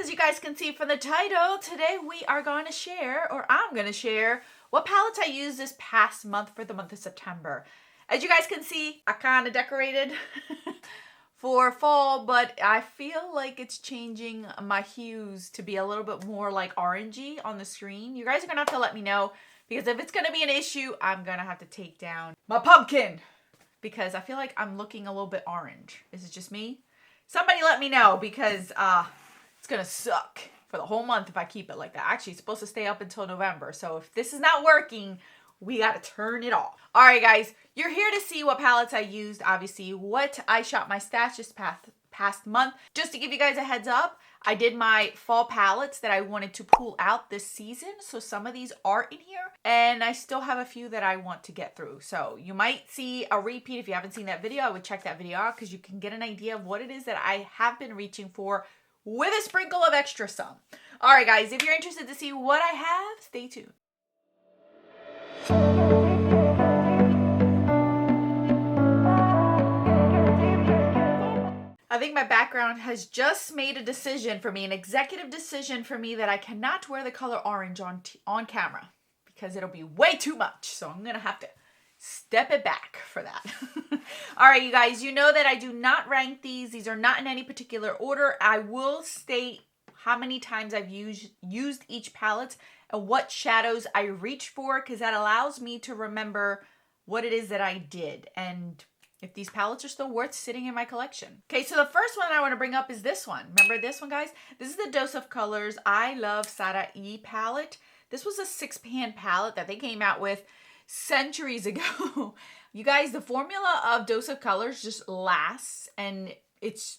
as you guys can see from the title, today we are going to share, or I'm going to share, what palettes I used this past month for the month of September. As you guys can see, I kind of decorated for fall, but I feel like it's changing my hues to be a little bit more like orangey on the screen. You guys are going to have to let me know, because if it's going to be an issue, I'm going to have to take down my pumpkin, because I feel like I'm looking a little bit orange. Is it just me? Somebody let me know, because it's gonna suck for the whole month if I keep it like that. Actually, it's supposed to stay up until November. So if this is not working, we gotta turn it off. All right, guys, you're here to see what palettes I used, obviously, what I shot my stash this past month. Just to give you guys a heads up, I did my fall palettes that I wanted to pull out this season. So some of these are in here, and I still have a few that I want to get through. So you might see a repeat. If you haven't seen that video, I would check that video out, because you can get an idea of what it is that I have been reaching for with a sprinkle of extra some. All right, guys, if you're interested to see what I have, stay tuned. I think my background has just made a decision for me, an executive decision for me, that I cannot wear the color orange on camera, because it'll be way too much. So I'm going to have to step it back for that. All right, you guys, you know that I do not rank these. These are not in any particular order. I will state how many times I've used each palette and what shadows I reach for, because that allows me to remember what it is that I did and if these palettes are still worth sitting in my collection. Okay, so the first one I want to bring up is this one. Remember this one, guys? This is the Dose of Colors ilovesarahii palette. This was a 6-pan palette that they came out with centuries ago. You guys, the formula of Dose of Colors just lasts, and it's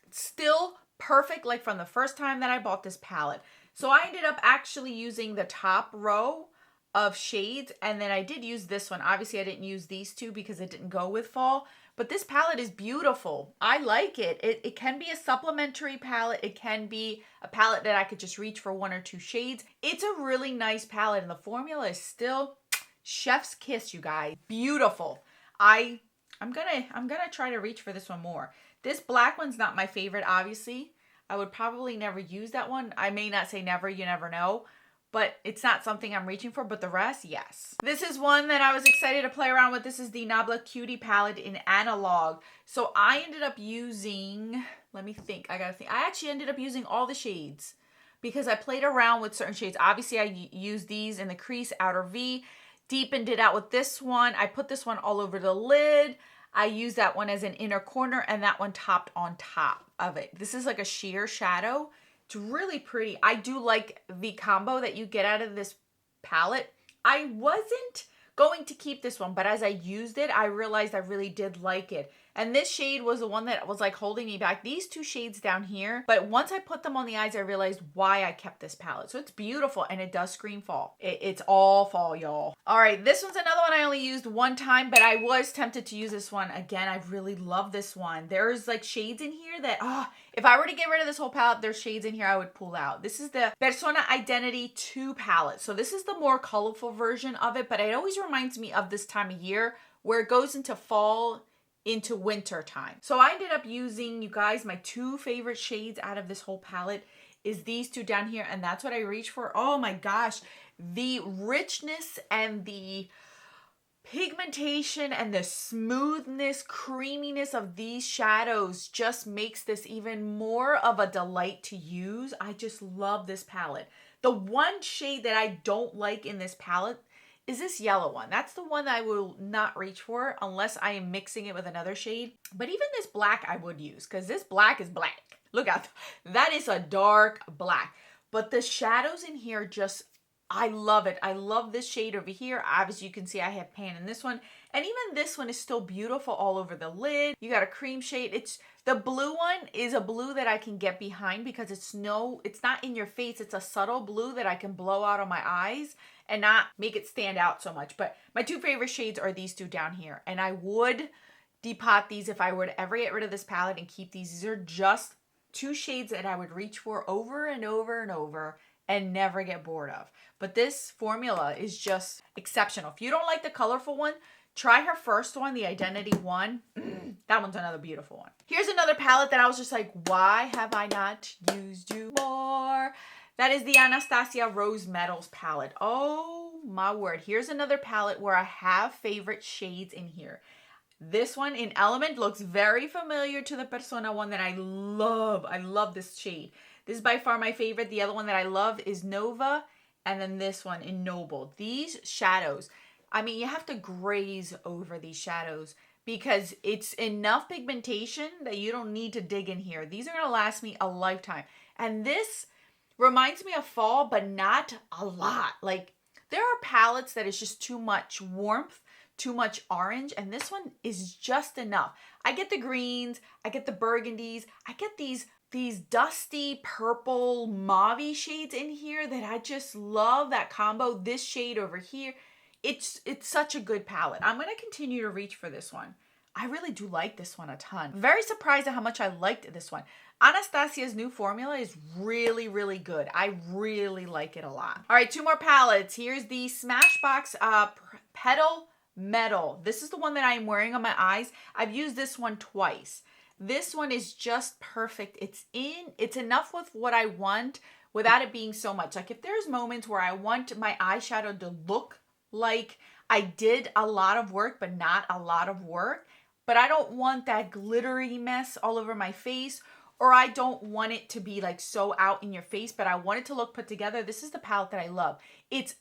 still perfect, like from the first time that I bought this palette. So I ended up actually using the top row of shades, and then I did use this one. Obviously I didn't use these two because it didn't go with fall, but this palette is beautiful. I like it. It can be a supplementary palette. It can be a palette that I could just reach for 1 or 2 shades. It's a really nice palette, and the formula is still chef's kiss, you guys. Beautiful. I'm gonna try to reach for this one more. This black one's not my favorite, obviously. I would probably never use that one. I may not say never, you never know. But it's not something I'm reaching for, but the rest, yes. This is one that I was excited to play around with. This is the Nabla Cutie palette in Analog. So I ended up using, let me think, I actually ended up using all the shades, because I played around with certain shades. Obviously, I used these in the crease, outer V, deepened it out with this one. I put this one all over the lid. I used that one as an inner corner, and that one topped on top of it. This is like a sheer shadow. It's really pretty. I do like the combo that you get out of this palette. I wasn't going to keep this one, but as I used it, I realized I really did like it. And this shade was the one that was like holding me back. These 2 shades down here, but once I put them on the eyes, I realized why I kept this palette. So it's beautiful, and it does scream fall. It's all fall, y'all. All right, this one's another one I only used 1 time, but I was tempted to use this one again. I really love this one. There's like shades in here that, if I were to get rid of this whole palette, there's shades in here I would pull out. This is the Persona Identity 2 palette. So this is the more colorful version of it, but it always reminds me of this time of year where it goes into fall, into winter time. So I ended up using, you guys, my 2 favorite shades out of this whole palette is these 2 down here, and that's what I reach for. Oh my gosh, the richness and the pigmentation and the smoothness, creaminess of these shadows just makes this even more of a delight to use. I just love this palette. The one shade that I don't like in this palette is this yellow one. That's the one that I will not reach for unless I am mixing it with another shade. But even this black I would use, because this black is black. Look out, that is a dark black. But the shadows in here just, I love it. I love this shade over here. Obviously, you can see I have pan in this one. And even this one is still beautiful all over the lid. You got a cream shade. The blue one is a blue that I can get behind, because it's not in your face. It's a subtle blue that I can blow out on my eyes and not make it stand out so much. But my 2 favorite shades are these 2 down here. And I would depot these if I were to ever get rid of this palette and keep these. These are just 2 shades that I would reach for over and over and over and never get bored of. But this formula is just exceptional. If you don't like the colorful one, Try her first one, the Identity one. That one's another beautiful one. Here's another palette that I was just like, why have I not used you more? That is the Anastasia Rose Metals palette. Oh my word. Here's another palette where I have favorite shades in here. This one in Element looks very familiar to the Persona one that I love. I love this shade. This is by far my favorite. The other one that I love is Nova. And then this one in Noble. These shadows, I mean, you have to graze over these shadows because it's enough pigmentation that you don't need to dig in here. These are going to last me a lifetime. And this reminds me of fall, but not a lot. Like, there are palettes that is just too much warmth, too much orange, and this one is just enough. I get the greens, I get the burgundies, I get these dusty purple mauve shades in here that I just love that combo. This shade over here, it's such a good palette. I'm going to continue to reach for this one. I really do like this one a ton. Very surprised at how much I liked this one. Anastasia's new formula is really, really good. I really like it a lot. All right, 2 more palettes. Here's the Smashbox Petal Metal. This is the one that I'm wearing on my eyes. I've used this one twice. This one is just perfect. It's enough with what I want without it being so much. Like, if there's moments where I want my eyeshadow to look like I did a lot of work, but not a lot of work, but I don't want that glittery mess all over my face, or I don't want it to be like so out in your face, but I want it to look put together. This is the palette that I love. It's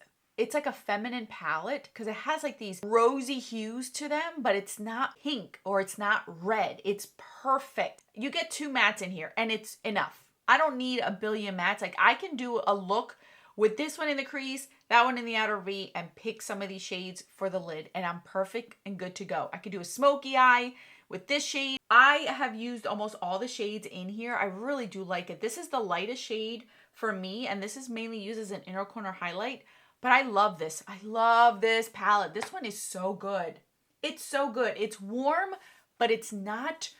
like a feminine palette because it has like these rosy hues to them, but it's not pink or it's not red. It's perfect. You get 2 mattes in here and it's enough. I don't need a billion mattes. Like, I can do a look with this one in the crease, that one in the outer V, and pick some of these shades for the lid, and I'm perfect and good to go. I could do a smoky eye with this shade. I have used almost all the shades in here. I really do like it. This is the lightest shade for me, and this is mainly used as an inner corner highlight. But I love this. I love this palette. This one is so good. It's so good. It's warm, but it's not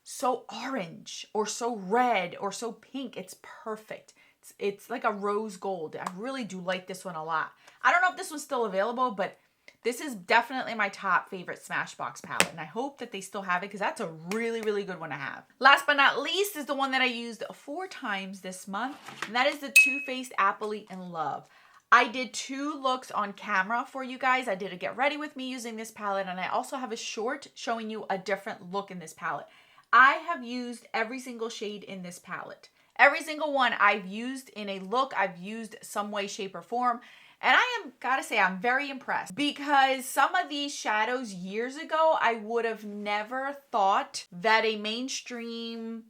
so orange or so red or so pink. It's perfect. It's like a rose gold. I really do like this one a lot. I don't know if this one's still available, but this is definitely my top favorite Smashbox palette. And I hope that they still have it because that's a really, really good one to have. Last but not least is the one that I used 4 times this month. And that is the Too Faced Appley in Love. I did 2 looks on camera for you guys. I did a get ready with me using this palette, and I also have a short showing you a different look in this palette. I have used every single shade in this palette. Every single one I've used in a look. I've used some way, shape, or form. And gotta say, I'm very impressed because some of these shadows years ago, I would have never thought that a mainstream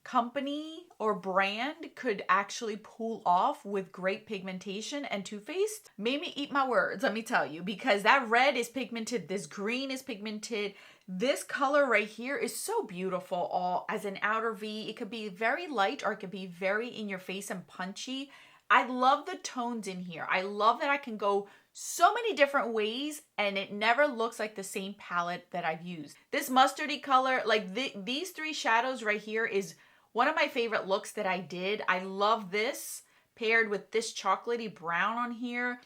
company or brand could actually pull off with great pigmentation. And Too Faced made me eat my words, let me tell you, because that red is pigmented, this green is pigmented, this color right here is so beautiful all as an outer V. It could be very light or it could be very in your face and punchy. I love the tones in here. I love that I can go so many different ways and it never looks like the same palette that I've used. This mustardy color, like these 3 shadows right here is one of my favorite looks that I did. I love this paired with this chocolatey brown on here.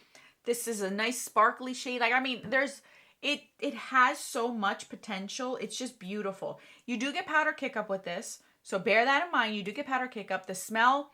This is a nice sparkly shade. Like, I mean, it has so much potential. It's just beautiful. You do get powder kick up with this. So bear that in mind. You do get powder kick up. The smell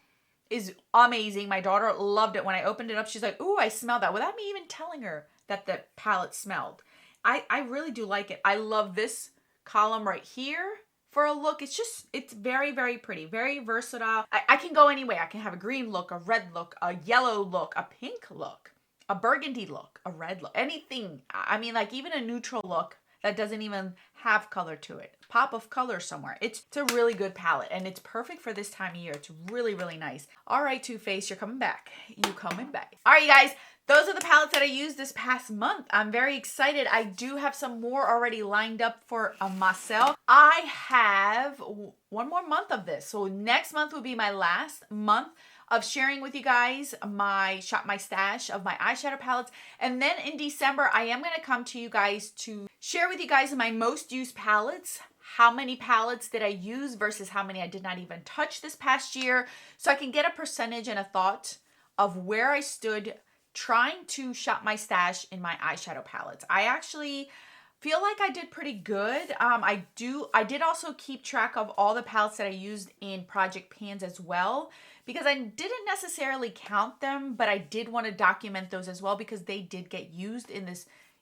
is amazing. My daughter loved it. When I opened it up, she's like, ooh, I smell that, without me even telling her that the palette smelled. I really do like it. I love this column right here for a look. It's very, very pretty, very versatile. I can go any way. I can have a green look, a red look, a yellow look, a pink look, a burgundy look, a red look, anything. I mean, like even a neutral look that doesn't even have color to it. Pop of color somewhere. It's a really good palette and it's perfect for this time of year. It's really, really nice. All right, Too Faced, you're coming back. You coming back. All right, you guys. Those are the palettes that I used this past month. I'm very excited. I do have some more already lined up for myself. I have 1 more month of this. So next month will be my last month of sharing with you guys my Shop My Stash of my eyeshadow palettes. And then in December, I am going to come to you guys to share with you guys my most used palettes. How many palettes did I use versus how many I did not even touch this past year. So I can get a percentage and a thought of where I stood trying to shop my stash in my eyeshadow palettes. I actually feel like I did pretty good. I did also keep track of all the palettes that I used in Project Pans as well, because I didn't necessarily count them, but I did want to document those as well because they did get used in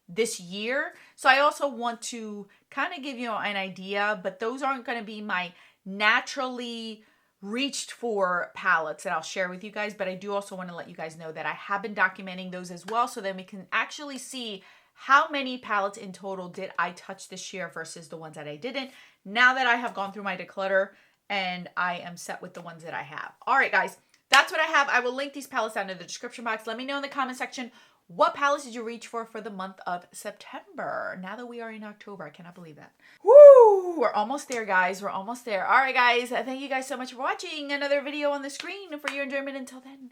this year. So I also want to kind of give you an idea, but those aren't going to be my naturally reached for palettes that I'll share with you guys, but I do also want to let you guys know that I have been documenting those as well, so then we can actually see how many palettes in total did I touch this year versus the ones that I didn't, now that I have gone through my declutter and I am set with the ones that I have. All right, guys, that's what I have. I will link these palettes down in the description box. Let me know in the comment section, what palettes did you reach for the month of September? Now that we are in October, I cannot believe that. Woo! We're almost there, guys. We're almost there. All right, guys. Thank you guys so much for watching another video on the screen. For your enjoyment, until then,